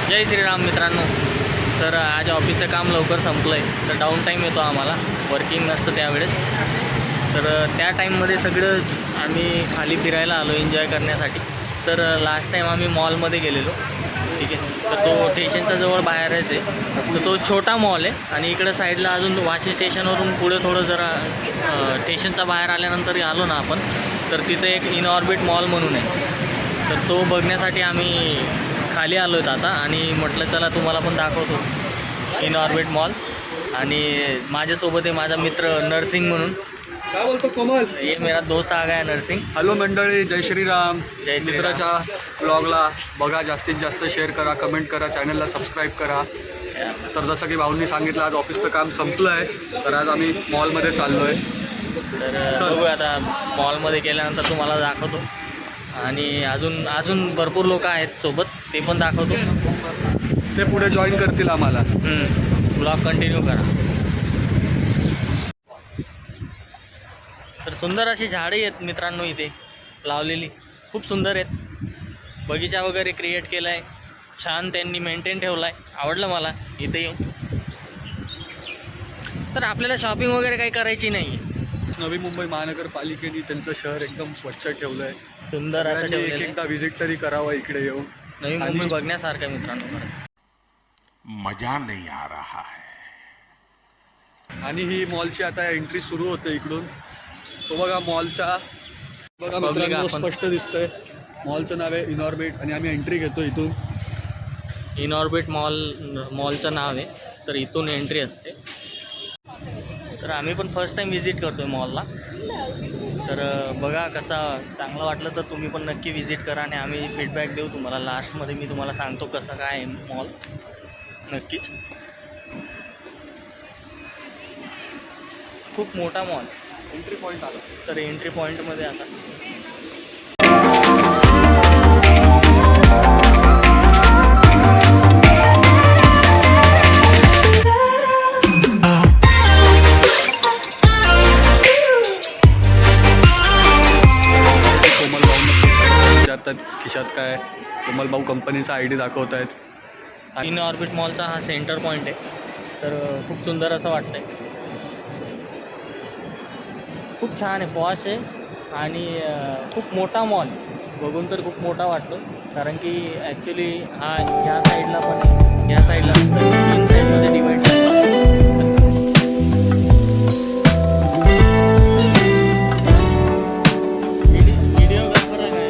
जय श्रीराम मित्रांनो. तर आज ऑफिसचं काम लवकर संपलं आहे, तर डाऊन टाईम येतो आम्हाला, वर्किंग नसतं त्यावेळेस. तर त्या टाईममध्ये सगळं आम्ही खाली फिरायला आलो एन्जॉय करण्यासाठी. तर लास्ट टाईम आम्ही मॉलमध्ये गेलेलो, ठीक आहे. तर तो स्टेशनच्या जवळ बाहेरच आहे, तर तो छोटा मॉल आहे. आणि इकडं साईडला अजून वाशी स्टेशनवरून पुढे थोडं जरा स्टेशनच्या बाहेर आल्यानंतर आलो ना आपण, तर तिथे एक इन ऑर्बिट मॉल म्हणून आहे. तर तो बघण्यासाठी आम्ही खाली आलो आहेत आता, आणि म्हटलं चला तुम्हाला पण दाखवतो इन ऑर्बिट मॉल. आणि माझ्यासोबत आहे माझा मित्र नरसिंग म्हणून. काय बोलतो कोमल? ये मेरा दोस्त आ गया नरसिंग. हॅलो मंडळी, जय श्रीराम. जय श्रीराम. मित्राच्या ब्लॉगला बघा, जास्तीत जास्त शेअर करा, कमेंट करा, चॅनलला सबस्क्राईब करा. तर जसं की भाऊंनी सांगितलं, आज ऑफिसचं काम संपलं आहे, तर आज आम्ही मॉलमध्ये चाललो आहे. तर बघू आता मॉलमध्ये गेल्यानंतर तुम्हाला दाखवतो. आणि अजून भरपूर लोक आहेत सोबत, ते पण दाखवतो. ते पुढे जॉईन करतील आम्हाला. ब्लॉग कंटिन्यू करा. तर सुंदर अशी झाडे आहेत मित्रांनो इथे लावलेली, खूप सुंदर आहेत. बगीचा वगैरे क्रिएट केला आहे, छान त्यांनी मेंटेन ठेवला आहे. आवडलं मला इथे येऊन. तर आपल्याला शॉपिंग वगैरे काही करायची नाही. नवी मुंबई महानगरपालिकेने त्यांचं शहर एकदम स्वच्छ ठेवलं आहे. सुंदर असं सगळ्यांनी ठेवलेलं आहे. एकदा व्हिजिट तरी करावं इकडे येऊन. नवी मुंबई बघण्यासारखं आहे मित्रांनो. मजा नहीं आ रहा है. आणि ही मॉलची आता एंट्री सुरू होते इकडून. तो बघा मॉलचा, बघा बघू मित्रांनो, आपण. स्पष्ट दिसतंय. मॉलचं नाव आहे इनऑर्बिट, आणि आम्ही एंट्री घेतो इथून. इन ऑर्बिट मॉलचं नाव आहे, तर इथून एंट्री असते. तर आम्ही पण फर्स्ट टाईम व्हिजिट करतो आहे मॉलला. तर बघा कसा चांगलं वाटलं तर तुम्ही पण नक्की व्हिजिट करा, आणि आम्ही फीडबॅक देऊ तुम्हाला. लास्टमध्ये मी तुम्हाला सांगतो कसं काय आहे मॉल नक्कीच. खूप मोठा मॉल. एंट्री पॉईंट आला. तर एंट्री पॉईंटमध्ये आता विचारतात खिशात काय, कोमल भाऊ कंपनीचा ID दाखवत आहेत. इन ऑर्बिट मॉलचा हा सेंटर पॉईंट आहे. तर खूप सुंदर असं वाटतंय, खूप छान आहे, पॉश आहे. आणि खूप मोठा मॉल बघून तर खूप मोठा वाटतो, कारण की ॲक्च्युली हा ह्या साईडला पण आहे, ह्या साईडला तीन साईडमध्ये डिवाईड आहे. व्हिडिओग्राफर आहे काय?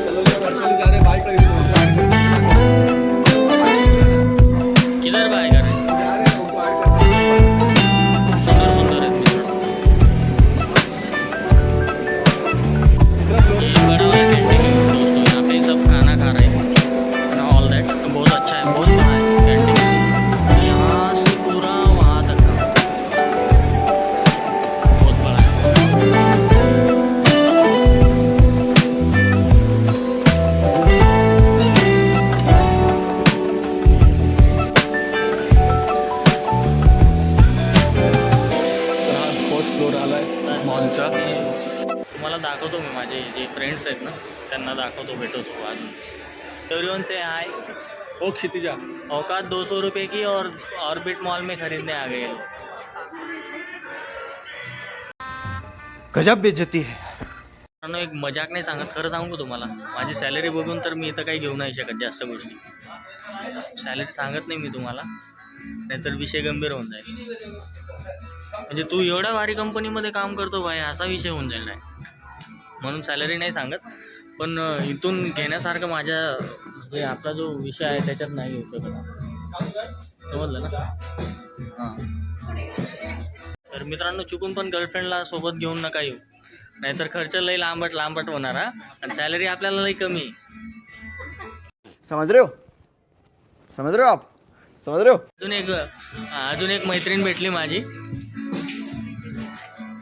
चलो वर्षाली जा रहे, बाय करेंगे. किधर बाय कर रहे हैं? जा रहे हैं, उनको add करते हैं. सुंदर सुंदर है मित्र. सिर्फ लोग ये बड़ा वाला कैंटीन है दोस्तों, यहाँ पे सब खाना खा रहे हैं एंड ऑल दैट. बहुत अच्छा है, बहुत बड़ा है कैंटीन, यहाँ से पूरा वहाँ तक का बहुत बड़ा है. फर्स्ट फ्लोर आलाय मॉलचा. तुम्हाला दाखवतो मी, माझे जे फ्रेंड्स आहेत ना त्यांना दाखवतो, भेटवतो आज. एवरीवन से हाय. ओ क्षितिजा, औकात 200 रुपये की और ऑर्बिट मॉल में खरीदने आ गए लोग. गजब बेइज्जती है. मित्रांनो, एक मजाक नाही सांगत, खरं सांगू का तुम्हाला, माझी सॅलरी बघून तर मी इथं काही घेऊ नाही शकत जास्त गोष्टी. सॅलरी सांगत नाही मी तुम्हाला, नाहीतर विषय गंभीर होऊन जाईल. म्हणजे तू एवढ्या भारी कंपनीमध्ये काम करतो भाई, असा विषय होऊन जाईल आहे. म्हणून सॅलरी नाही सांगत. पण इथून घेण्यासारखं माझ्या जे आपला जो विषय आहे त्याच्यात नाही घेऊ शकत. समजलं ना? हां. तर मित्रांनो, चुकून पण गर्लफ्रेंडला सोबत घेऊन नका येऊ. नाहीतर खर्च लई लांबट होणार हा. आणि सॅलरी आपल्याला लई कमी आहे. समझ रहे हो आप समझ रहे हो. अजून एक मैत्रीण भेटली माझी.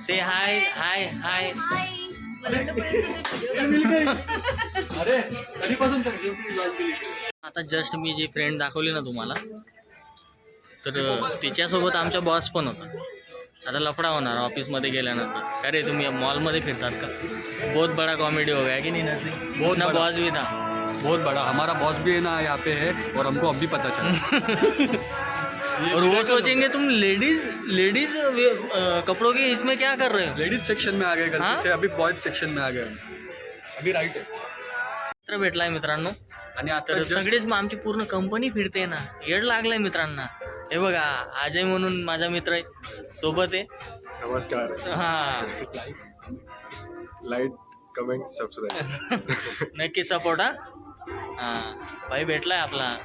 से हाय हाय हाय. अरे कधीपासून आता जस्ट मी जी फ्रेंड दाखवली ना तुम्हाला, तर तिच्यासोबत आमचा बॉस पण होता. आता लफडा होणार ऑफिसमध्ये गेल्यानंतर. अरे तुम्ही मॉलमध्ये फिरतात का? बहुत बड़ा कॉमेडी हो गया कि नहीं नरसिंह? बहुत ना बड़ा. बॉस भी था. बहुत बड़ा हमारा बॉस भी है ना यहाँ पे है और हमको अब भी पता चला. और वो सोचेंगे तुम लेडीज कपड़ों के इसमें क्या कर रहे हो. लेडीज सेक्शन में आ गए हाँ? गलती से, अभी बॉयज सेक्शन में आ गए. अभी राईट आहे. मित्र भेटलाय मित्रांनो. आणि आता तर just- सगळेच आमची पूर्ण कंपनी फिरते ना. येड लागलंय मित्रांना. हे बघा अजय म्हणून माझा मित्र आहे, सोबत आहे. नमस्कार. हा लाईक कमेंट सबस्क्राईब. नक्की सपोर्ट हा. हा भाई भेटलाय आपला.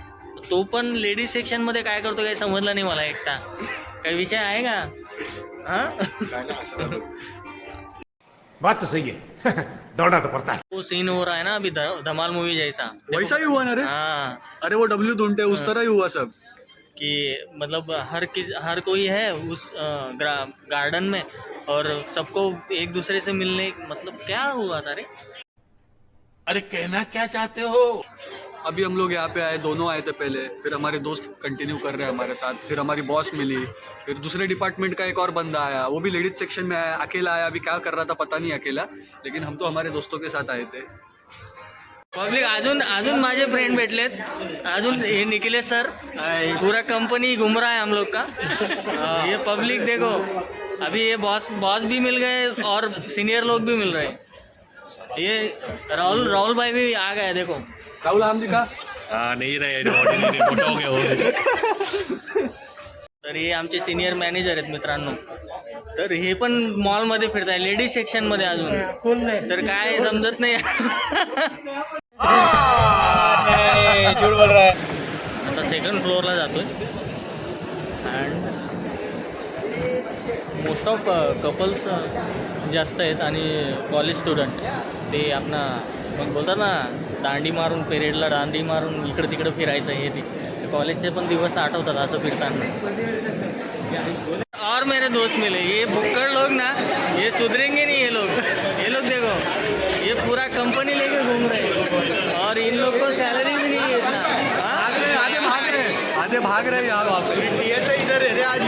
तो पण लेडीज सेक्शन मध्ये काय करतो काही समजलं नाही मला एकटा. काही विषय आहे का? हा काय ना असं झालं. बात तो सही है. दौड़ना तो पड़ता है. वो सीन हो रहा है ना अभी धमाल मूवी जैसा. वैसा ही हुआ ना रे. हाँ अरे वो W ढूंढते उस तरह ही हुआ सब. कि मतलब हर कोई है उस गार्डन में और सबको एक दूसरे से मिलने, मतलब क्या हुआ था रे. अरे कहना क्या चाहते हो. अभी हम लोग यहाँ पे आए, दोनों आए थे पहले, फिर हमारे दोस्त कंटिन्यू कर रहे हैं हमारे साथ, फिर हमारी बॉस मिली, फिर दूसरे डिपार्टमेंट का एक और बंदा आया, वो भी लेडीज सेक्शन में आया, अकेला आया. अभी क्या कर रहा था पता नहीं अकेला, लेकिन हम तो हमारे दोस्तों के साथ आए थे. पब्लिक अजून माझे फ्रेंड भेटलेत. अजून हे निकले सर. पूरा कंपनी घूम रहा है हम लोग का. ये पब्लिक देखो, अभी ये बॉस भी मिल गए और सीनियर लोग भी मिल रहे हैं. ये राहुल भाई भी आ गए देखो. राहुल हम दिखा. नहीं रहे मोठा हो गया. तर हे आमचे सिनियर मॅनेजर आहेत मित्रांनो. तर हे पण मॉलमध्ये फिरताय लेडीज सेक्शनमध्ये अजून. तर काय समजत नाही. आता सेकंड फ्लोअरला जातोय. अँड मोस्ट ऑफ कपल्स जास्त आहेत आणि कॉलेज स्टुडंट. ते आपला मग बोलतात ना दांडी मारून, पेरेडला दांडी मारून इकडं तिकडं फिरायचं. हे ते कॉलेजचे पण दिवस आठवतात असं फिरताना. और मेरे दोस्त मिले, ये भुक्कड़ लोग ना, ये सुधरेंगे नहीं. ये लोग देखो, ये पूरा कंपनी लेके घूम रहे हैं और इन लोग को सैलरी भी नहीं है इतना. आधे भाग रहे यार वहाँ पे. इधर है रे आज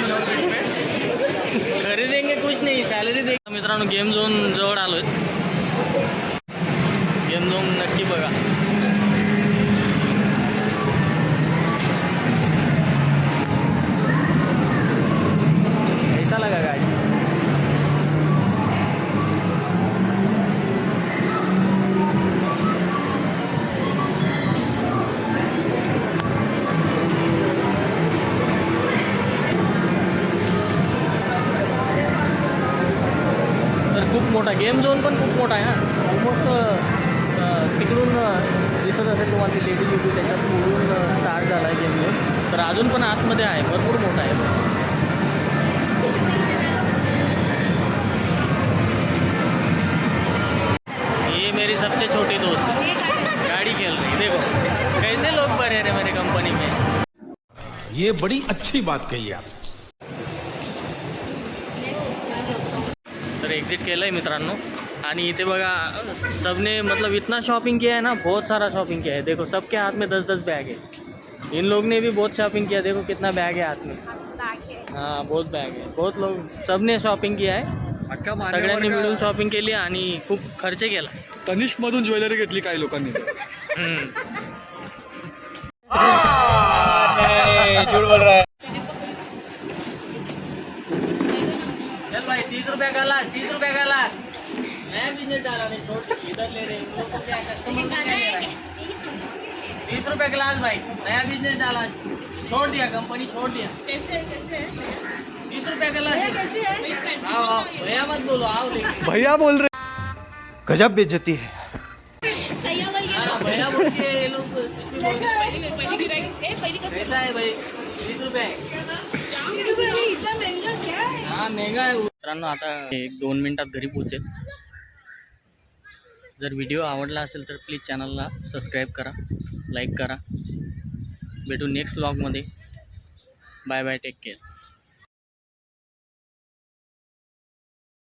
खरीदेंगे कुछ नहीं, सॅलरी दे. मित्रांनो गेम झोन जवळ आलोय. गेम झोन नक्की बघा. कैसा लगा गाडी. तर खूप मोठा गेम झोन पण खूप मोठा आहे हा. ऑलमोस्ट तिकडून दिसत असेल तुम्हाला ती लेडीज होती, त्याच्यात पुढून स्टार्ट झाला आहे गेम झोन. तर अजून पण आतमध्ये आहे, भरपूर मोठा आहे. ये मेरी सबसे छोटी दोस्त गाड़ी खेल रही. देखो कैसे लोग भरे रहे मेरे कंपनी में. ये बड़ी अच्छी बात कही आप. तर एक्झिट केलं आहे मित्रांनो. आणि इथे बघा सबने मतलब इतना शॉपिंग किया है ना, बहुत सारा शॉपिंग किया है. देखो सबके हाथ में 10-10 बैग है. इन लोग ने भी बहुत शॉपिंग किया. देखो कितना बैग है हाथ में. हाँ बहुत बैग है. बहुत लोग सबने शॉपिंग किया आहे. अख्खा सगळ्यांनी मिळून मान्यवर शॉपिंग केली आणि खूप खर्च केला. तनिष्क मधून ज्वेलरी घेतली काही लोकांनी. चल भाई 30 रुपये का लास्ट, 30 रुपये का लास्ट. नया बिजनेस डाला नहीं, छोड़ इधर ले रहे. उन लोग को क्या कस्टमर को क्या ले रहा है. 30 रुपये का लास्ट भाई, नया बिजनेस डाला, छोड़ दिया, कंपनी छोड़ दिया. 30 रुपये का लास्ट. आओ आओ भैया मत बोलो, आओ देखिए. भैया बोल रहे. गजब बेइज्जती है. हाँ, भैया बोल के ये लोग कुछ भी बोलते. कैसा है भाई 30 रुपये. हाँ महंगा आहे. मित्रांनो आता 1-2 मिनिटात घरी पोहोचेल. जर व्हिडिओ आवडला असेल तर प्लीज चॅनलला सबस्क्राईब करा, लाईक करा. भेटू नेक्स्ट व्लॉगमध्ये. Bye bye, take care.